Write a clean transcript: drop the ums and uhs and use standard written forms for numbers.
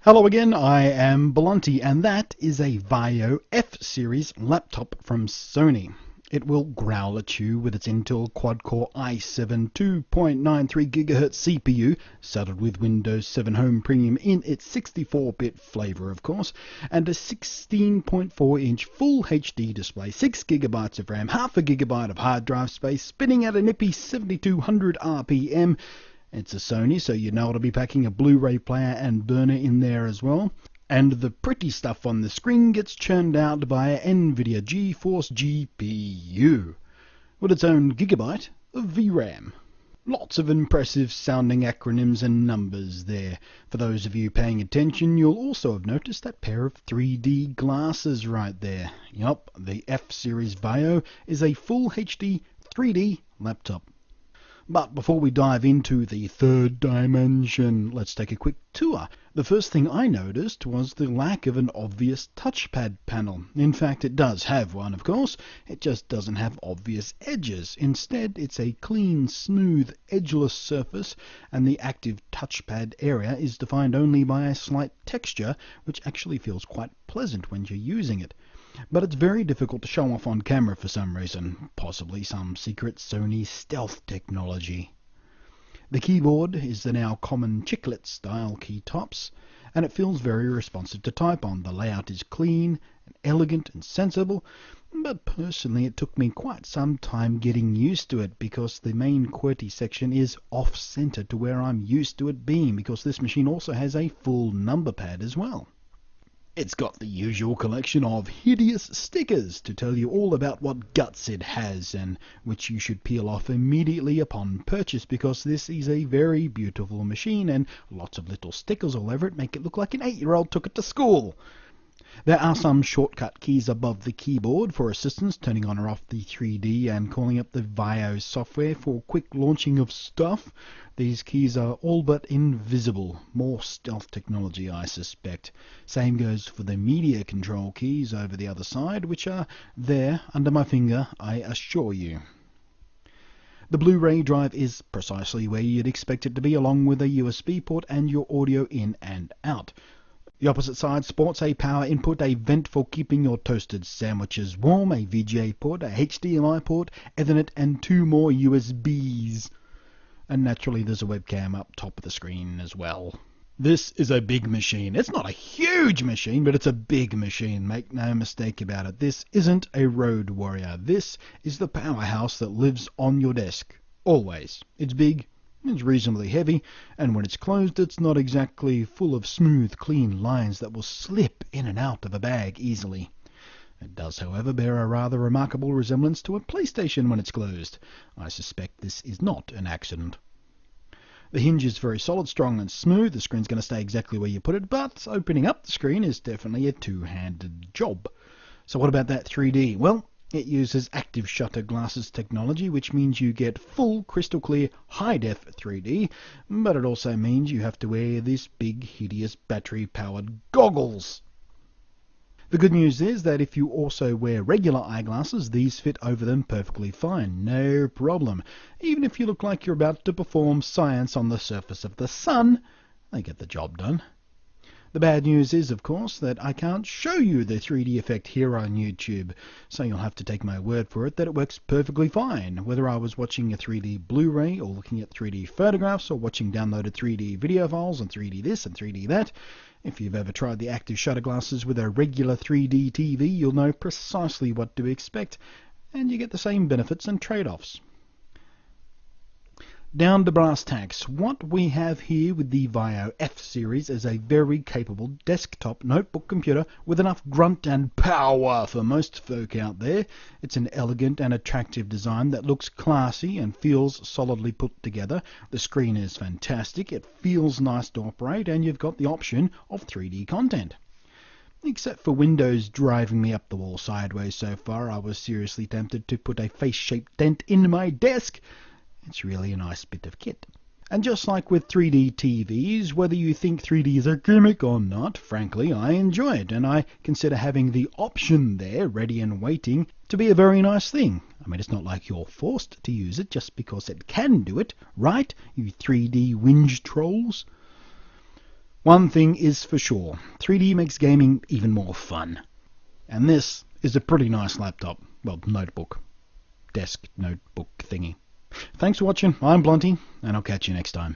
Hello again, I am Blunty, and that is a VAIO F-Series laptop from Sony. It will growl at you with its Intel quad-core i7 2.93GHz CPU, saddled with Windows 7 Home Premium in its 64-bit flavor, of course, and a 16.4-inch Full HD display, 6GB of RAM, half a gigabyte of hard drive space, spinning at a nippy 7200 RPM. It's a Sony, so you know it'll be packing a Blu-ray player and burner in there as well. And the pretty stuff on the screen gets churned out by an NVIDIA GeForce GPU, with its own gigabyte of VRAM. Lots of impressive sounding acronyms and numbers there. For those of you paying attention, you'll also have noticed that pair of 3D glasses right there. Yup, the F-Series VAIO is a Full HD 3D laptop. But before we dive into the third dimension, let's take a quick tour. The first thing I noticed was the lack of an obvious touchpad panel. In fact, it does have one, of course. It just doesn't have obvious edges. Instead, it's a clean, smooth, edgeless surface, and the active touchpad area is defined only by a slight texture, which actually feels quite pleasant when you're using it. But it's very difficult to show off on camera for some reason, possibly some secret Sony stealth technology. The keyboard is the now common chiclet style key tops, and it feels very responsive to type on. The layout is clean, and elegant and sensible, but personally it took me quite some time getting used to it because the main QWERTY section is off-center to where I'm used to it being, because this machine also has a full number pad as well. It's got the usual collection of hideous stickers to tell you all about what guts it has, and which you should peel off immediately upon purchase, because this is a very beautiful machine and lots of little stickers all over it make it look like an 8-year-old took it to school. There are some shortcut keys above the keyboard for assistance, turning on or off the 3D and calling up the VAIO software for quick launching of stuff. These keys are all but invisible. More stealth technology, I suspect. Same goes for the media control keys over the other side, which are there under my finger, I assure you. The Blu-ray drive is precisely where you'd expect it to be, along with a USB port and your audio in and out. The opposite side sports a power input, a vent for keeping your toasted sandwiches warm, a VGA port, a HDMI port, Ethernet, and 2 more USBs. And naturally there's a webcam up top of the screen as well. This is a big machine. It's not a huge machine, but it's a big machine. Make no mistake about it. This isn't a road warrior. This is the powerhouse that lives on your desk. Always. It's big. It's reasonably heavy, and when it's closed it's not exactly full of smooth, clean lines that will slip in and out of a bag easily. It does, however, bear a rather remarkable resemblance to a PlayStation when it's closed. I suspect this is not an accident. The hinge is very solid, strong and smooth. The screen's going to stay exactly where you put it, but opening up the screen is definitely a two-handed job. So what about that 3D? Well, it uses active shutter glasses technology, which means you get full crystal clear high-def 3D, but it also means you have to wear this big hideous battery-powered goggles. The good news is that if you also wear regular eyeglasses, these fit over them perfectly fine, no problem. Even if you look like you're about to perform science on the surface of the sun, they get the job done. The bad news is, of course, that I can't show you the 3D effect here on YouTube, so you'll have to take my word for it that it works perfectly fine, whether I was watching a 3D Blu-ray or looking at 3D photographs or watching downloaded 3D video files and 3D this and 3D that. If you've ever tried the active shutter glasses with a regular 3D TV, you'll know precisely what to expect, and you get the same benefits and trade-offs. Down to brass tacks, what we have here with the VAIO F-Series is a very capable desktop notebook computer with enough grunt and power for most folk out there. It's an elegant and attractive design that looks classy and feels solidly put together. The screen is fantastic, it feels nice to operate, and you've got the option of 3D content. Except for Windows driving me up the wall sideways so far, I was seriously tempted to put a face-shaped dent in my desk. It's really a nice bit of kit. And just like with 3D TVs, whether you think 3D is a gimmick or not, frankly, I enjoy it, and I consider having the option there, ready and waiting, to be a very nice thing. I mean, it's not like you're forced to use it just because it can do it, right, you 3D whinge trolls? One thing is for sure, 3D makes gaming even more fun. And this is a pretty nice laptop. Well, notebook. Desk notebook thingy. Thanks for watching. I'm Blunty, and I'll catch you next time.